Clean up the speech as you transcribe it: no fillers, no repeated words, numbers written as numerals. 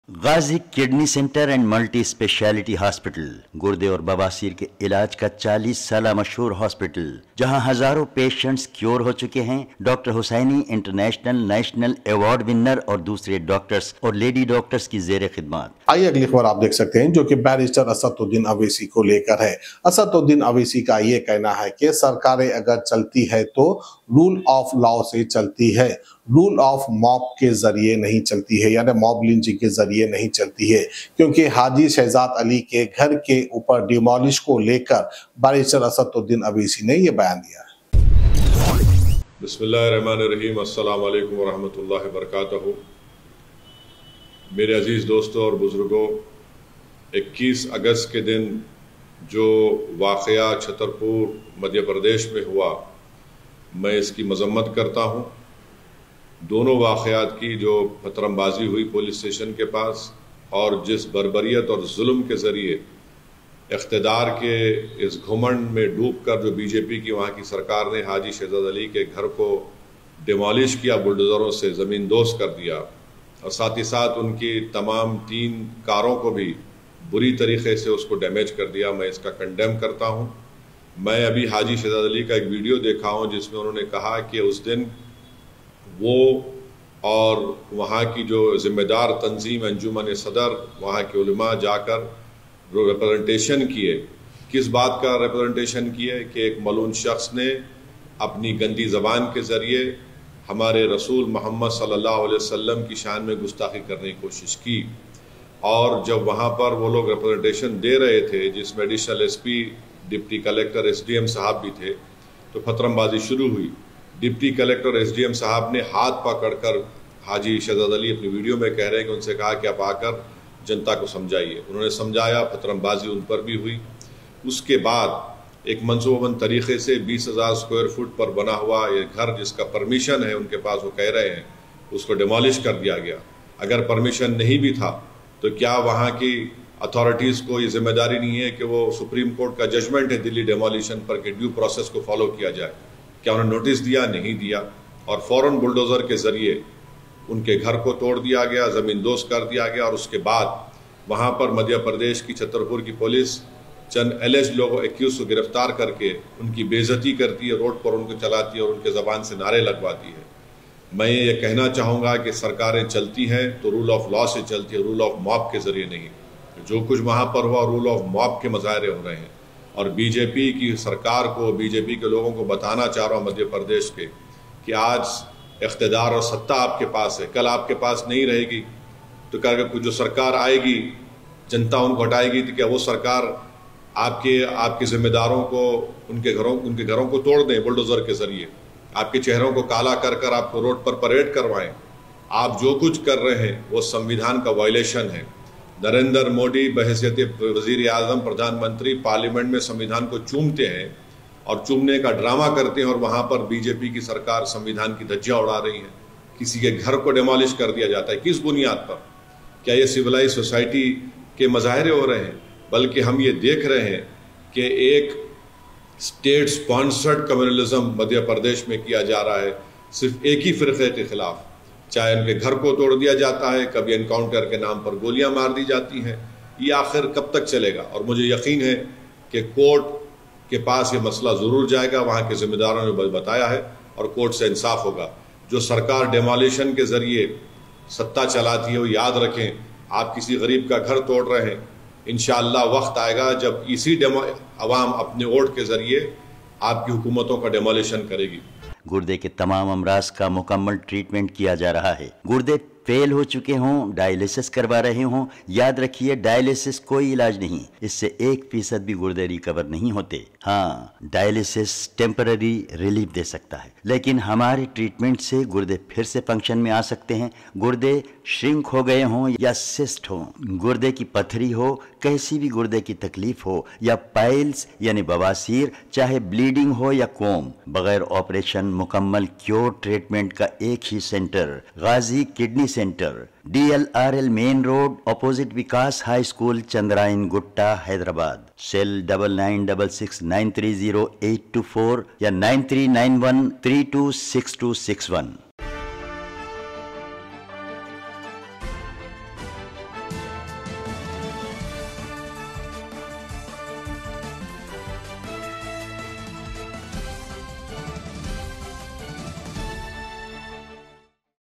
Ghazi kidney centre and multi speciality hospital गुर्दे और बवासीर के इलाज का 40 साल मशहूर हॉस्पिटल, जहां हजारों पेशेंट्स क्योर हो चुके हैं। Doctor Husaini international national award winner और दूसरे डॉक्टर्स और लेडी डॉक्टर्स की जेर खिदमत। आइए अगली खबर आप देख सकते हैं, जो कि बैरिस्टर असदुद्दीन अवैसी को लेकर है। असदुद्दीन अवैसी का ये कहना है कि सरकारें अगर चलती है तो रूल ऑफ लॉ से चलती है, रूल ऑफ मॉब के जरिए नहीं चलती है, यानी मॉब लिंचिंग के जरिए नहीं चलती है। क्योंकि हाजी शहजाद अली के घर के ऊपर डिमोलिश को लेकर बैरिस्टर असदुद्दीन अवैसी ने यह बयान दिया है। बिस्मिल्लाहिर्रहमानिर्रहीम, अस्सलाम वालेकुम वरहमतुल्लाहि वबरकातुहू। मेरे अजीज़ दोस्तों और बुज़ुर्गों, 21 अगस्त के दिन जो वाक़या छतरपुर मध्य प्रदेश में हुआ, मैं इसकी मज़म्मत करता हूँ। दोनों वाक़यात की जो पथरमबाजी हुई पुलिस स्टेशन के पास और जिस बर्बरियत और जुल्म के ज़रिए इक़्तिदार के इस घुमंड में डूबकर जो बीजेपी की वहाँ की सरकार ने हाजी शहजाद अली के घर को डिमोलिश किया, बुलडोज़रों से ज़मीन दोज़ कर दिया और साथ ही साथ उनकी तमाम 3 कारों को भी बुरी तरीके से उसको डैमेज कर दिया, मैं इसका कंडेम करता हूँ। मैं अभी हाजी शहजाद अली का एक वीडियो देखा हूँ जिसमें उन्होंने कहा कि उस दिन वो और वहाँ की जो ज़िम्मेदार तंजीम अंजुमन सदर, वहाँ के उलमा जाकर रिप्रेजेंटेशन किए। किस बात का रिप्रेजेंटेशन किए कि एक मलून शख्स ने अपनी गंदी ज़बान के ज़रिए हमारे रसूल मोहम्मद सल्लल्लाहु अलैहि वसल्लम की शान में गुस्ताखी करने की कोशिश की। और जब वहाँ पर वो लोग रिप्रेजेंटेशन दे रहे थे, जिसमें additional SP, deputy collector, SDM साहब भी थे, तो पथरमबाजी शुरू हुई। डिप्टी कलेक्टर एसडीएम साहब ने हाथ पकड़कर हाजी शहजाद अली अपनी वीडियो में कह रहे हैं कि उनसे कहा कि आप आकर जनता को समझाइए। उन्होंने समझाया, पथरमबाजी उन पर भी हुई। उसके बाद एक मनसूबाबंद तरीके से 20,000 स्क्वायर फुट पर बना हुआ ये घर, जिसका परमिशन है उनके पास, वो कह रहे हैं, उसको डिमोलिश कर दिया गया। अगर परमिशन नहीं भी था तो क्या वहाँ की अथॉरिटीज़ को ये जिम्मेदारी नहीं है कि वो सुप्रीम कोर्ट का जजमेंट है दिल्ली डिमोलिशन पर कि ड्यू प्रोसेस को फॉलो किया जाए? क्या उन्होंने नोटिस दिया? नहीं दिया। और फ़ौरन बुलडोज़र के ज़रिए उनके घर को तोड़ दिया गया, ज़मीन दोज़ कर दिया गया। और उसके बाद वहाँ पर मध्य प्रदेश की छतरपुर की पुलिस चंद एलिज लोगों, एक्यूज़ को गिरफ्तार करके उनकी बेइज्जती करती है, रोड पर उनको चलाती है और उनके ज़बान से नारे लगवाती है। मैं ये कहना चाहूँगा कि सरकारें चलती हैं तो रूल ऑफ लॉ से चलती है, रूल ऑफ मॉब के ज़रिए नहीं। जो कुछ वहाँ पर हुआ रूल ऑफ मॉब के मुजाहरे हो रहे हैं। और बीजेपी की सरकार को, बीजेपी के लोगों को बताना चाह रहा हूँ मध्य प्रदेश के, कि आज इक़्तिदार और सत्ता आपके पास है, कल आपके पास नहीं रहेगी। तो क्या जो सरकार आएगी, जनता उनको हटाएगी, तो क्या वो सरकार आपके जिम्मेदारों को, उनके घरों को तोड़ दें बुलडोज़र के ज़रिए, आपके चेहरों को काला कर कर आपको रोड पर परेड करवाएं? आप जो कुछ कर रहे हैं वो संविधान का वायलेशन है। नरेंद्र मोदी बहैसियत वज़ीर आज़म, प्रधानमंत्री, पार्लियामेंट में संविधान को चूमते हैं और चूमने का ड्रामा करते हैं, और वहाँ पर बीजेपी की सरकार संविधान की धज्जियाँ उड़ा रही है। किसी के घर को डिमोलिश कर दिया जाता है, किस बुनियाद पर? क्या ये सिविलाइज सोसाइटी के मज़ाहरे हो रहे हैं? बल्कि हम ये देख रहे हैं कि एक state sponsored communalism Madhya Pradesh में किया जा रहा है, सिर्फ एक ही फ़िरक़े के ख़िलाफ़। चाहे उनके घर को तोड़ दिया जाता है, कभी एनकाउंटर के नाम पर गोलियां मार दी जाती हैं। ये आखिर कब तक चलेगा? और मुझे यकीन है कि कोर्ट के पास ये मसला ज़रूर जाएगा, वहाँ के ज़िम्मेदारों ने बताया है, और कोर्ट से इंसाफ होगा। जो सरकार डिमोलिशन के ज़रिए सत्ता चलाती है, वो याद रखें, आप किसी गरीब का घर तोड़ रहे हैं, इंशाअल्लाह वक्त आएगा जब इसी अवाम अपने वोट के ज़रिए आपकी हुकूमतों का डिमोलिशन करेगी। गुर्दे के तमाम अमराज का मुकम्मल ट्रीटमेंट किया जा रहा है। गुर्दे फेल हो चुके हों, डायलिसिस करवा रहे हों, याद रखिए डायलिसिस कोई इलाज नहीं, इससे 1% भी गुर्दे रिकवर नहीं होते। हाँ, डायलिसिस टेम्पररी रिलीफ दे सकता है, लेकिन हमारे ट्रीटमेंट से गुर्दे फिर से फंक्शन में आ सकते हैं। गुर्दे श्रिंक हो गए हों या सिस्ट हो, गुर्दे की पथरी हो, कैसी भी गुर्दे की तकलीफ हो, या पाइल्स यानी बवासीर, चाहे ब्लीडिंग हो या कोम, बगैर ऑपरेशन मुकम्मल क्योर ट्रीटमेंट का एक ही centre, Ghazi kidney centre, DLRL main road, opposite Vikas high school, Chandrayangutta, Hyderabad. Cell 9966930824 या 9391326261।